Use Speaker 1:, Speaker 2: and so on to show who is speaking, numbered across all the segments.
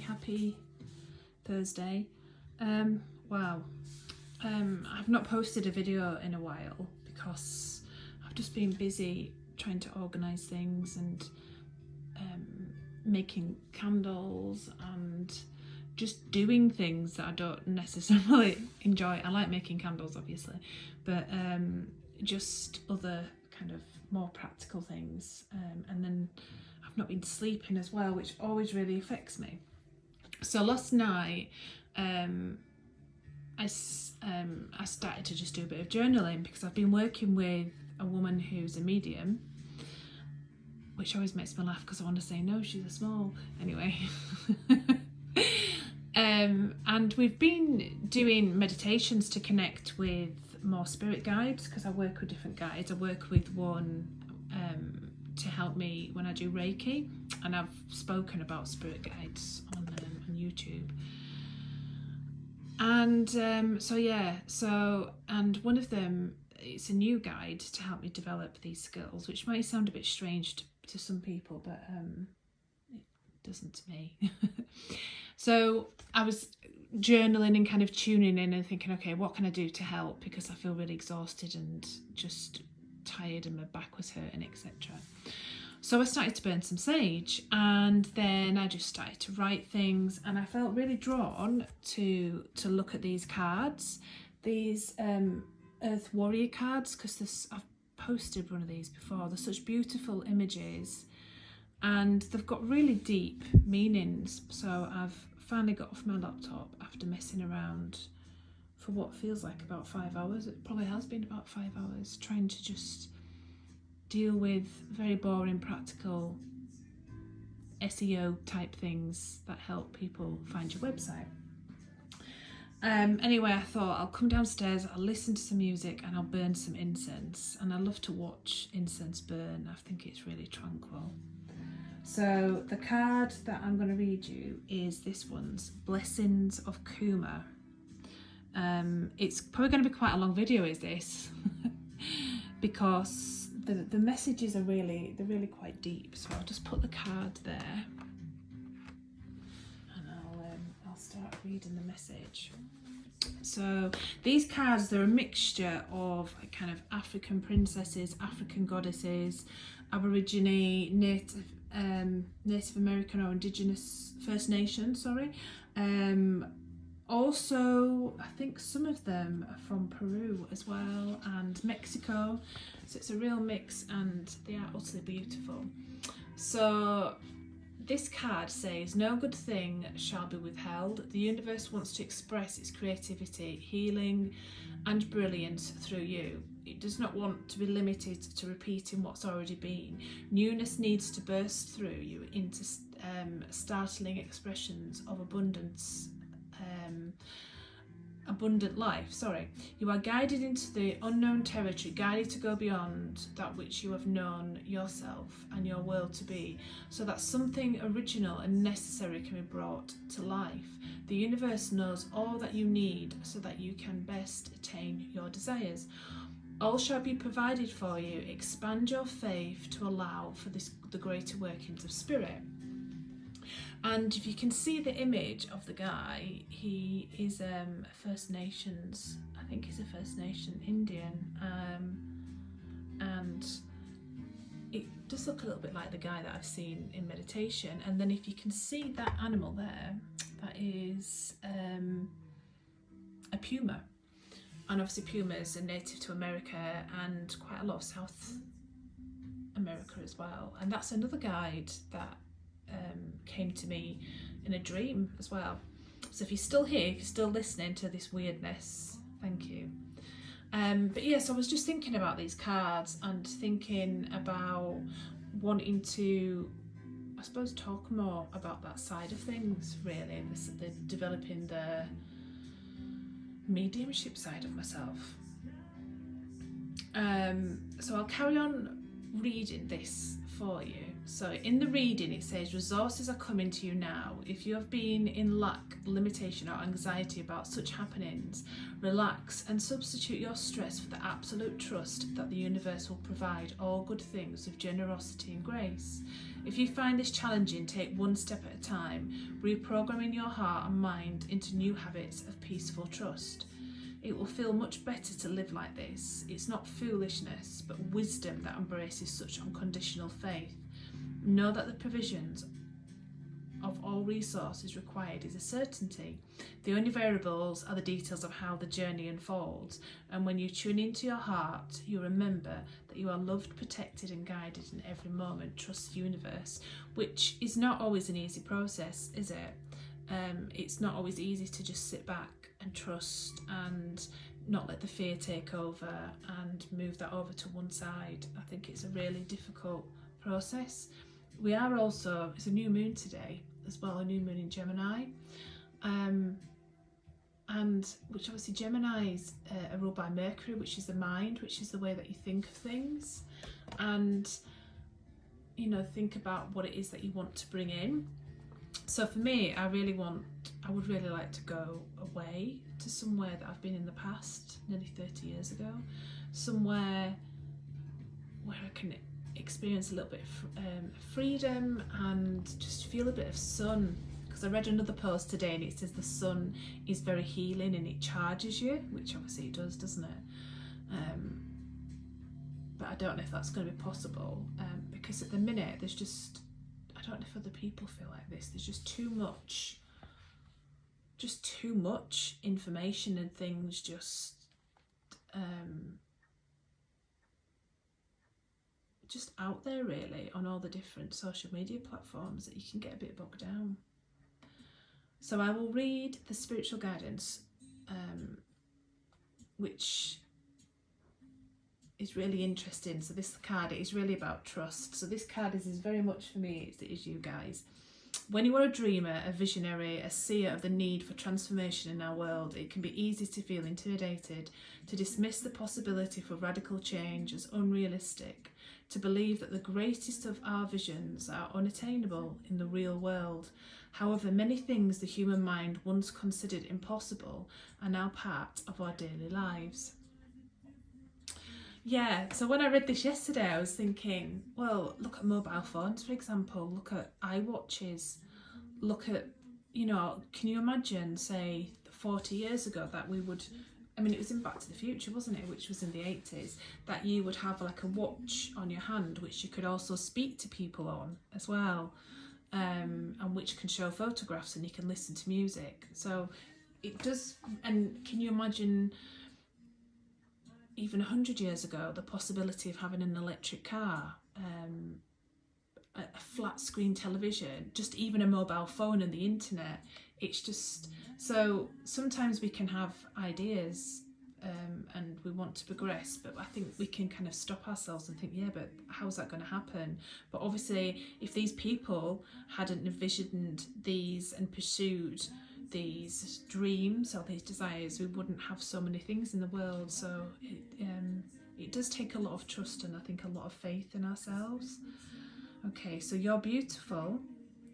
Speaker 1: happy Thursday. Wow. I've not posted a video in a while because I've just been busy trying to organise things and making candles and just doing things that I don't necessarily enjoy. I like making candles, obviously, but just other kind of more practical things. And then I've not been sleeping as well, which always really affects me. So last night, I started to just do a bit of journaling because I've been working with a woman who's a medium, which always makes me laugh because I want to say no, she's a small. Anyway. And we've been doing meditations to connect with more spirit guides because I work with different guides. I work with one to help me when I do Reiki, and I've spoken about spirit guides on YouTube. And and one of them, it's a new guide to help me develop these skills, which might sound a bit strange to some people, but it doesn't to me. So I was journaling and kind of tuning in and thinking, okay, what can I do to help? Because I feel really exhausted and just tired and my back was hurting, etc. So I started to burn some sage, and then I just started to write things, and I felt really drawn to look at these cards, these Earth Warrior cards, because I've posted one of these before. They're such beautiful images and they've got really deep meanings. So I've finally got off my laptop after messing around for what feels like about 5 hours. It probably has been about 5 hours trying to just deal with very boring practical SEO type things that help people find your website. Anyway, I thought I'll come downstairs, I'll listen to some music and I'll burn some incense. And I love to watch incense burn. I think it's really tranquil. So the card that I'm going to read you is this one's Blessings of Kuma. It's probably going to be quite a long video, is this? Because the messages are really quite deep. So I'll just put the card there and I'll start reading the message. So these cards, they're a mixture of kind of African princesses, African goddesses, Aborigine, Native American or Indigenous First Nation, also, I think some of them are from Peru as well, and Mexico. So it's a real mix and they are utterly beautiful. So this card says, no good thing shall be withheld. The universe wants to express its creativity, healing and brilliance through you. It does not want to be limited to repeating what's already been. Newness needs to burst through you into startling expressions of abundance. Abundant life, You are guided into the unknown territory, guided to go beyond that which you have known yourself and your world to be, so that something original and necessary can be brought to life. The universe knows all that you need so that you can best attain your desires. All shall be provided for you. Expand your faith to allow for the greater workings of spirit. And if you can see the image of the guy, he is First Nations, I think he's a First Nation Indian, and it does look a little bit like the guy that I've seen in meditation. And then if you can see that animal there, that is a puma. And obviously pumas are native to America and quite a lot of South America as well. And that's another guide that came to me in a dream as well. So if you're still here, if you're still listening to this weirdness, thank you. But yes, I was just thinking about these cards and thinking about wanting to, I suppose, talk more about that side of things, really, the developing the mediumship side of myself. So I'll carry on reading this for you. So in the reading it says, resources are coming to you now. If you have been in lack, limitation or anxiety about such happenings, relax and substitute your stress for the absolute trust that the universe will provide all good things with generosity and grace. If you find this challenging, take one step at a time, reprogramming your heart and mind into new habits of peaceful trust. It will feel much better to live like this. It's not foolishness, but wisdom that embraces such unconditional faith. Know that the provisions of all resources required is a certainty. The only variables are the details of how the journey unfolds, and when you tune into your heart, you remember that you are loved, protected and guided in every moment. Trust the universe, which is not always an easy process, is it? It's not always easy to just sit back and trust and not let the fear take over and move that over to one side. I think it's a really difficult process. We are also, it's a new moon today as well, a new moon in Gemini, and which obviously Geminis are ruled by Mercury, which is the mind, which is the way that you think of things, and think about what it is that you want to bring in. So for me, I would really like to go away to somewhere that I've been in the past, nearly 30 years ago, somewhere where I can experience a little bit of freedom and just feel a bit of sun. Because I read another post today and it says the sun is very healing and it charges you, which obviously it does, doesn't it? But I don't know if that's going to be possible, because at the minute there's just, I don't know if other people feel like this, there's just too much information and things just out there really on all the different social media platforms that you can get a bit bogged down. So I will read the spiritual guidance, which is really interesting. So this card is really about trust. So this card is very much for me, it is you guys. When you are a dreamer, a visionary, a seer of the need for transformation in our world, it can be easy to feel intimidated, to dismiss the possibility for radical change as unrealistic, to believe that the greatest of our visions are unattainable in the real world. However, many things the human mind once considered impossible are now part of our daily lives. Yeah, so when I read this yesterday, I was thinking, well, look at mobile phones, for example, look at iWatches, look at, can you imagine, say, 40 years ago that we would, it was in Back to the Future, wasn't it, which was in the 80s, that you would have like a watch on your hand, which you could also speak to people on as well, and which can show photographs and you can listen to music. So it does, and can you imagine even 100 years ago, the possibility of having an electric car, a flat screen television, just even a mobile phone and the internet. It's just, so sometimes we can have ideas and we want to progress, but I think we can kind of stop ourselves and think, yeah, but how's that going to happen? But obviously, if these people hadn't envisioned these and pursued these dreams or these desires, we wouldn't have so many things in the world. So it does take a lot of trust and I think a lot of faith in ourselves. Okay, so you're beautiful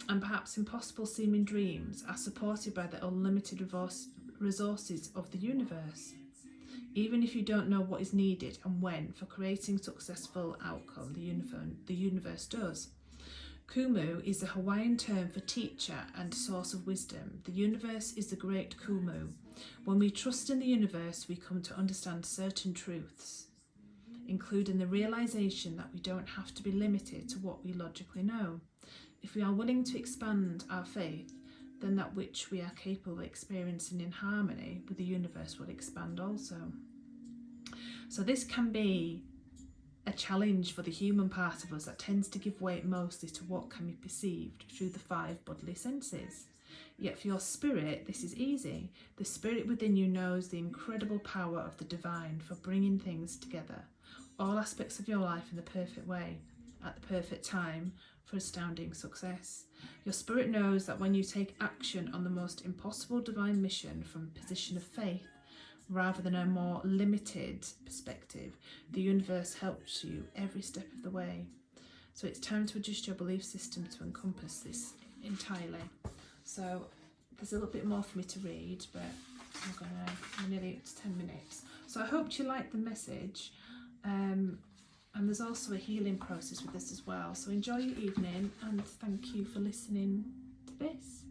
Speaker 1: and perhaps impossible seeming dreams are supported by the unlimited resources of the universe. Even if you don't know what is needed and when for creating successful outcome, the universe does. Kumu is the Hawaiian term for teacher and source of wisdom. The universe is the great Kumu. When we trust in the universe, we come to understand certain truths, including the realization that we don't have to be limited to what we logically know. If we are willing to expand our faith, then that which we are capable of experiencing in harmony with the universe will expand also. So this can be a challenge for the human part of us that tends to give weight mostly to what can be perceived through the 5 bodily senses. Yet for your spirit, this is easy. The spirit within you knows the incredible power of the divine for bringing things together, all aspects of your life in the perfect way, at the perfect time, for astounding success. Your spirit knows that when you take action on the most impossible divine mission from a position of faith, rather than a more limited perspective, the universe helps you every step of the way. So it's time to adjust your belief system to encompass this entirely. So there's a little bit more for me to read, but I'm nearly up to 10 minutes. So I hope you liked the message. And there's also a healing process with this as well. So enjoy your evening, and thank you for listening to this.